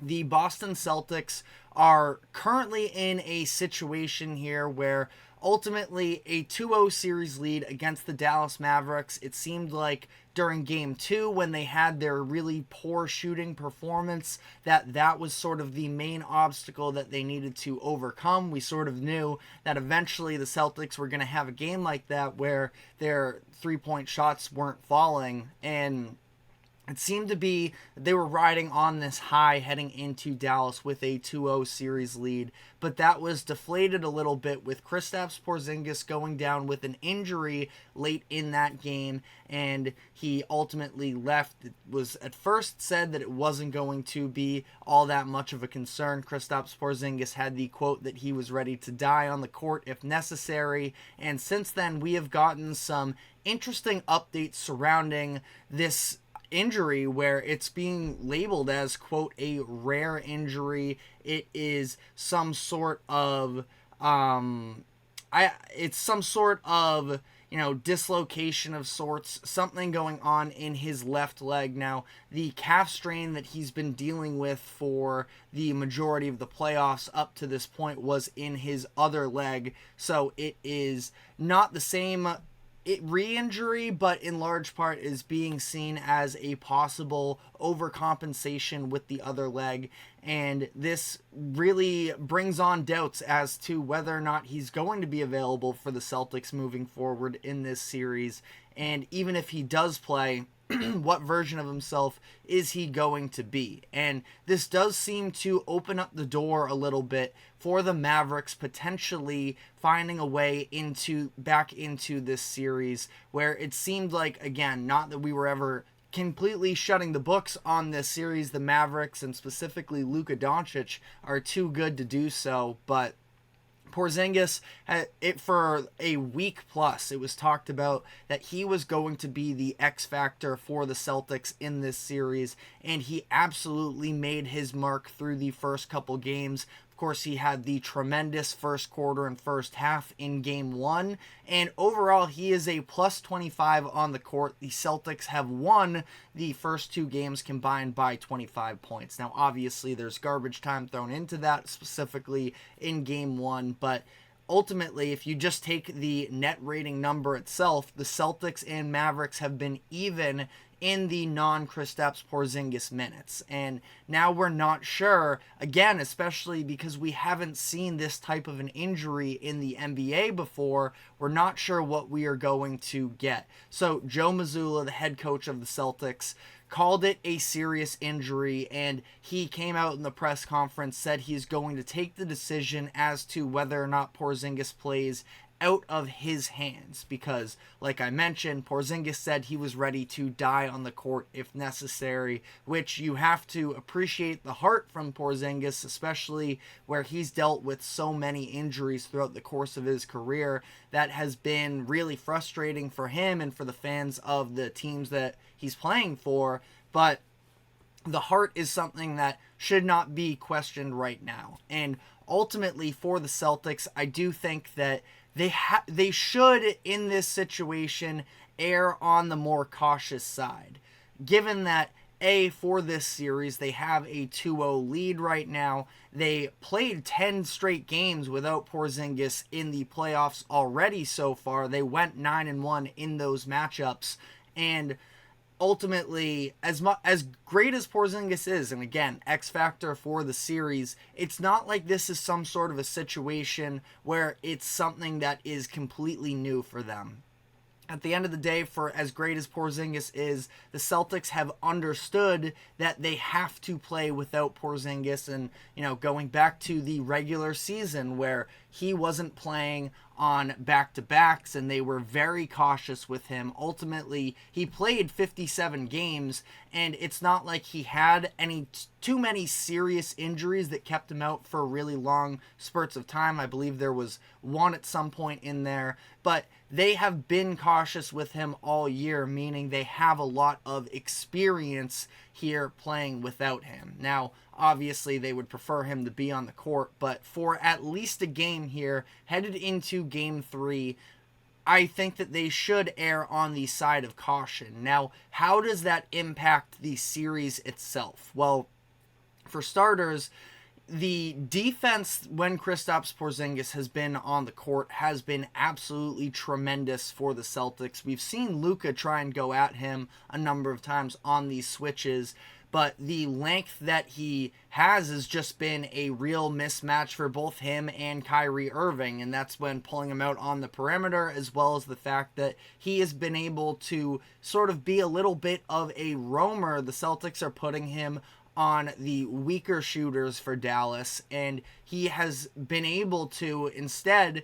the Boston Celtics are currently in a situation here where ultimately a 2-0 series lead against the Dallas Mavericks. It seemed like during game 2 when they had their really poor shooting performance that was sort of the main obstacle that they needed to overcome. We sort of knew that eventually the Celtics were going to have a game like that where their three-point shots weren't falling, and it seemed to be that they were riding on this high heading into Dallas with a 2-0 series lead, but that was deflated a little bit with Kristaps Porzingis going down with an injury late in that game, and he ultimately left. It was at first said that it wasn't going to be all that much of a concern. Kristaps Porzingis had the quote that he was ready to die on the court if necessary, and since then we have gotten some interesting updates surrounding this injury where it's being labeled as, quote, a rare injury. It is some sort of dislocation of sorts, something going on in his left leg. Now, the calf strain that he's been dealing with for the majority of the playoffs up to this point was in his other leg, so it is not the same re-injury, but in large part is being seen as a possible overcompensation with the other leg, and this really brings on doubts as to whether or not he's going to be available for the Celtics moving forward in this series, and even if he does play, what version of himself is he going to be? And this does seem to open up the door a little bit for the Mavericks potentially finding a way back into this series, where it seemed like, again, not that we were ever completely shutting the books on this series. The Mavericks, and specifically Luka Doncic, are too good to do so, but Porzingis, for a week plus, it was talked about that he was going to be the X factor for the Celtics in this series, and he absolutely made his mark through the first couple games. Of course, he had the tremendous first quarter and first half in game 1, and overall he is a plus 25 on the court. The Celtics have won the first 2 games combined by 25 points. Now, obviously, there's garbage time thrown into that, specifically in game 1, but ultimately, if you just take the net rating number itself, the Celtics and Mavericks have been even in the non-Kristaps Porzingis minutes. And now we're not sure, again, especially because we haven't seen this type of an injury in the NBA before, we're not sure what we are going to get. So Joe Mazzulla, the head coach of the Celtics, called it a serious injury, and he came out in the press conference, said he's going to take the decision as to whether or not Porzingis plays out of his hands, because, like I mentioned, Porzingis said he was ready to die on the court if necessary, which you have to appreciate the heart from Porzingis, especially where he's dealt with so many injuries throughout the course of his career. That has been really frustrating for him and for the fans of the teams that he's playing for, but the heart is something that should not be questioned right now. And ultimately, for the Celtics, I do think that they should, in this situation, err on the more cautious side. Given that, for this series, they have a 2-0 lead right now. They played 10 straight games without Porzingis in the playoffs already so far. They went 9-1 in those matchups. And ultimately, as great as Porzingis is, and again, X factor for the series, it's not like this is some sort of a situation where it's something that is completely new for them. At the end of the day, for as great as Porzingis is, the Celtics have understood that they have to play without Porzingis, and, going back to the regular season where he wasn't playing on back-to-backs and they were very cautious with him. Ultimately, he played 57 games, and it's not like he had too many serious injuries that kept him out for really long spurts of time. I believe there was one at some point in there, but they have been cautious with him all year, meaning they have a lot of experience here playing without him. Now, obviously, they would prefer him to be on the court, but for at least a game here, headed into Game 3, I think that they should err on the side of caution. Now, how does that impact the series itself? Well, For starters, the defense when Kristaps Porzingis has been on the court has been absolutely tremendous for the Celtics. We've seen Luka try and go at him a number of times on these switches, but the length that he has just been a real mismatch for both him and Kyrie Irving, and that's when pulling him out on the perimeter, as well as the fact that he has been able to sort of be a little bit of a roamer. The Celtics are putting him on the weaker shooters for Dallas, and he has been able to instead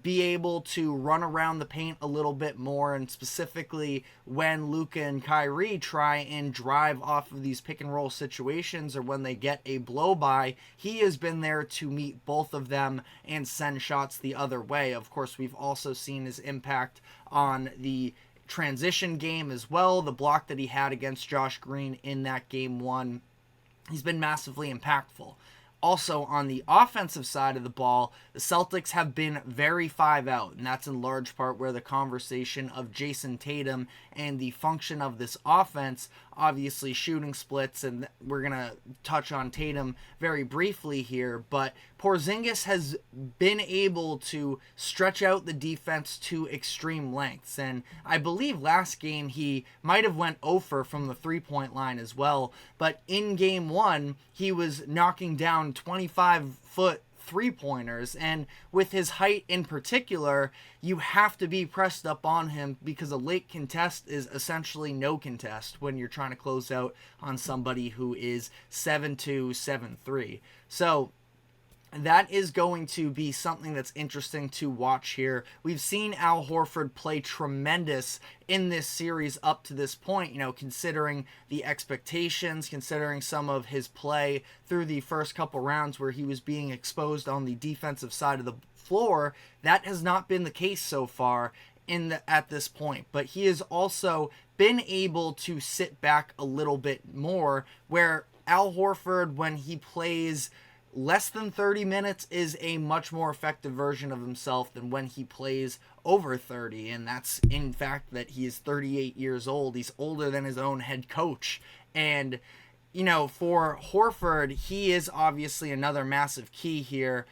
be able to run around the paint a little bit more, and specifically when Luka and Kyrie try and drive off of these pick and roll situations or when they get a blow by, he has been there to meet both of them and send shots the other way. Of course, we've also seen his impact on the transition game as well. The block that he had against Josh Green in that game one, he's been massively impactful. Also, on the offensive side of the ball, the Celtics have been very 5-out, and that's in large part where the conversation of Jason Tatum and the function of this offense, obviously shooting splits, and we're going to touch on Tatum very briefly here, but Porzingis has been able to stretch out the defense to extreme lengths, and I believe last game he might have went 0 from the three-point line as well, but in game one, he was knocking down 25-foot three-pointers, and with his height in particular, you have to be pressed up on him because a late contest is essentially no contest when you're trying to close out on somebody who is 7'2", 7'3". So that is going to be something that's interesting to watch here. We've seen Al Horford play tremendous in this series up to this point, considering the expectations, considering some of his play through the first couple rounds where he was being exposed on the defensive side of the floor. That has not been the case so far at this point, but he has also been able to sit back a little bit more, where Al Horford, when he plays less than 30 minutes, is a much more effective version of himself than when he plays over 30, and that's in fact that he is 38 years old. He's older than his own head coach, and for Horford, he is obviously another massive key here.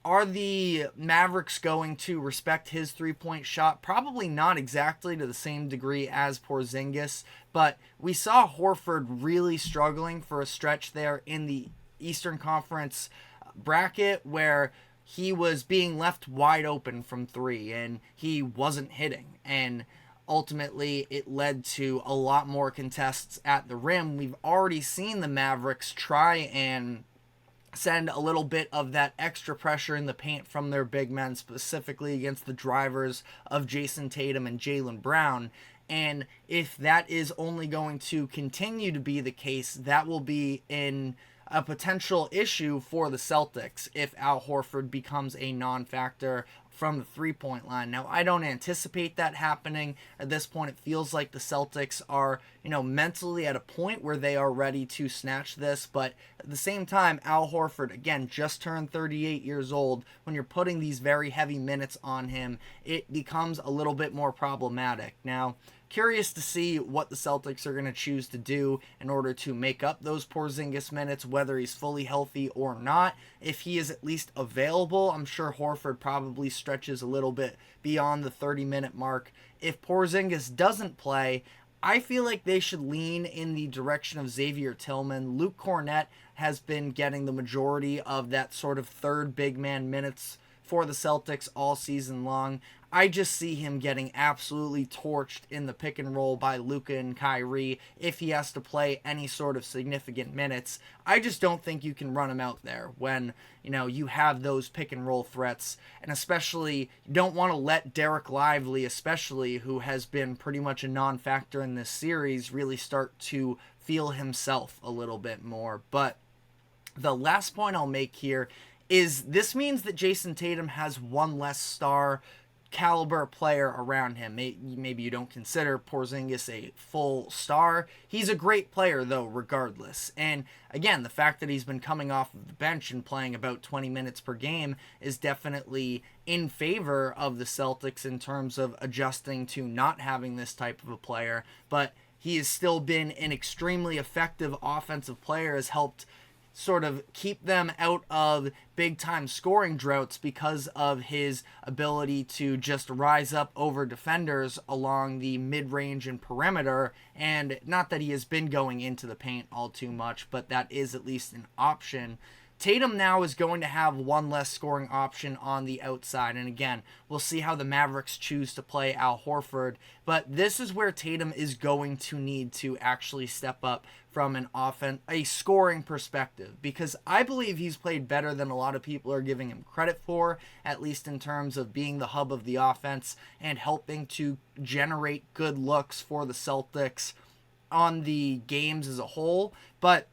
Are the Mavericks going to respect his three-point shot? Probably not exactly to the same degree as Porzingis, but we saw Horford really struggling for a stretch there in the Eastern Conference bracket where he was being left wide open from three and he wasn't hitting, and ultimately it led to a lot more contests at the rim. We've already seen the Mavericks try and send a little bit of that extra pressure in the paint from their big men, specifically against the drivers of Jason Tatum and Jaylen Brown. And if that is only going to continue to be the case, that will be in a potential issue for the Celtics if Al Horford becomes a non-factor from the three-point line. Now, I don't anticipate that happening. At this point, it feels like the Celtics are, mentally at a point where they are ready to snatch this, but at the same time, Al Horford, again, just turned 38 years old. When you're putting these very heavy minutes on him, it becomes a little bit more problematic. Now, curious to see what the Celtics are going to choose to do in order to make up those Porzingis minutes, whether he's fully healthy or not. If he is at least available, I'm sure Horford probably stretches a little bit beyond the 30-minute mark. If Porzingis doesn't play, I feel like they should lean in the direction of Xavier Tillman. Luke Cornett has been getting the majority of that sort of third big man minutes for the Celtics all season long. I just see him getting absolutely torched in the pick and roll by Luka and Kyrie if he has to play any sort of significant minutes. I just don't think you can run him out there when, you have those pick and roll threats, and especially you don't want to let Derek Lively, especially, who has been pretty much a non-factor in this series, really start to feel himself a little bit more. But the last point I'll make here is this means that Jason Tatum has one less star caliber player around him. Maybe you don't consider Porzingis a full star. He's a great player, though, regardless. And again, the fact that he's been coming off of the bench and playing about 20 minutes per game is definitely in favor of the Celtics in terms of adjusting to not having this type of a player. But he has still been an extremely effective offensive player, has helped sort of keep them out of big time scoring droughts because of his ability to just rise up over defenders along the mid-range and perimeter. And not that he has been going into the paint all too much, but that is at least an option. Tatum now is going to have one less scoring option on the outside. And again, we'll see how the Mavericks choose to play Al Horford. But this is where Tatum is going to need to actually step up from a scoring perspective. Because I believe he's played better than a lot of people are giving him credit for, at least in terms of being the hub of the offense and helping to generate good looks for the Celtics on the games as a whole. But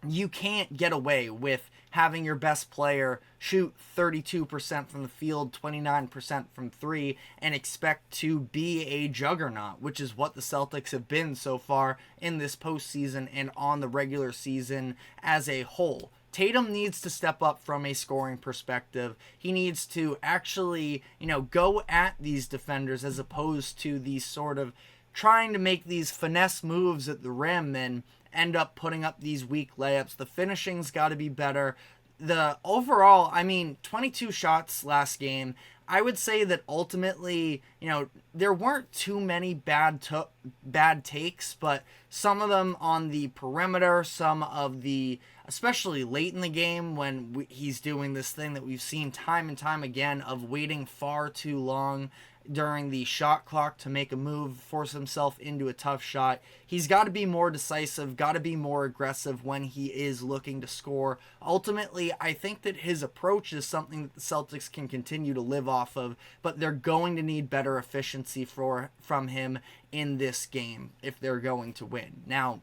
you can't get away with having your best player shoot 32% from the field, 29% from three, and expect to be a juggernaut, which is what the Celtics have been so far in this postseason and on the regular season as a whole. Tatum needs to step up from a scoring perspective. He needs to actually, go at these defenders as opposed to these sort of trying to make these finesse moves at the rim and end up putting up these weak layups. The finishing's got to be better. The overall, 22 shots last game. I would say that ultimately, there weren't too many bad takes, but some of them on the perimeter, some of the, especially late in the game when he's doing this thing that we've seen time and time again of waiting far too long during the shot clock to make a move, force himself into a tough shot. He's got to be more decisive, got to be more aggressive when he is looking to score. Ultimately, I think that his approach is something that the Celtics can continue to live off of, but they're going to need better efficiency from him in this game if they're going to win. Now,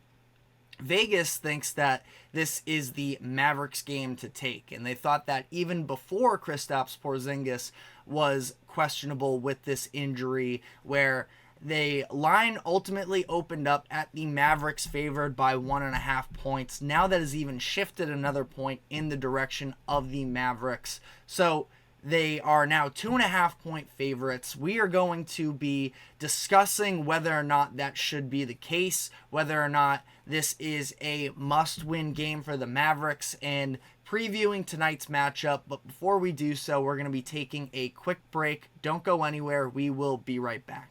Vegas thinks that this is the Mavericks game to take, and they thought that even before Kristaps Porzingis was questionable with this injury, where the line ultimately opened up at the Mavericks favored by 1.5 points. Now that has even shifted another point in the direction of the Mavericks. So they are now 2.5 point favorites. We are going to be discussing whether or not that should be the case, whether or not this is a must-win game for the Mavericks, and previewing tonight's matchup. But before we do so, we're going to be taking a quick break. Don't go anywhere. We will be right back.